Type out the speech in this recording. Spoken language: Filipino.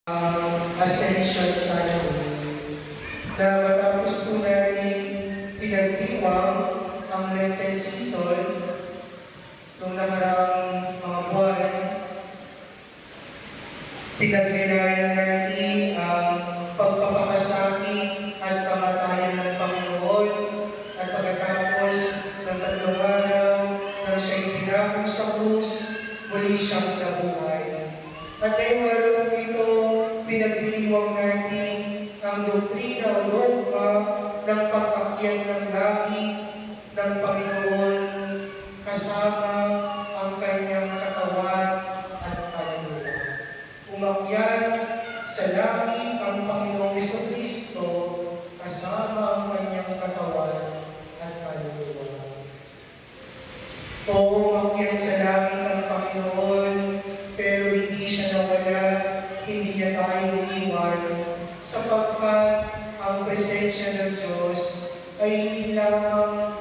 Ascension Sunday na matapos po natin pinagdiwang ang Lenten season noong nakaraang mga buwan. Pinagnilayan natin ang pagpapakasakit at kamatayan ng Panginoon at pagkatapos ng 3 araw nang siya'y pinako sa krus, muli siyang nabuhay. At ngayong araw po ito, pinagdiriwang natin ang doktrina o dogma ng pag-akyat ng langit ng Panginoon kasama ang kanyang katawan at kaluluwa. Umakyat sa langit ang Panginoong Jesucristo kasama ang kanyang katawan at kaluluwa. O umakyat sa langit ang Panginoon, pero hindi siya nawala, hindi niya tayo iniwan, sapagkat ang presensya ng Diyos ay hindi lamang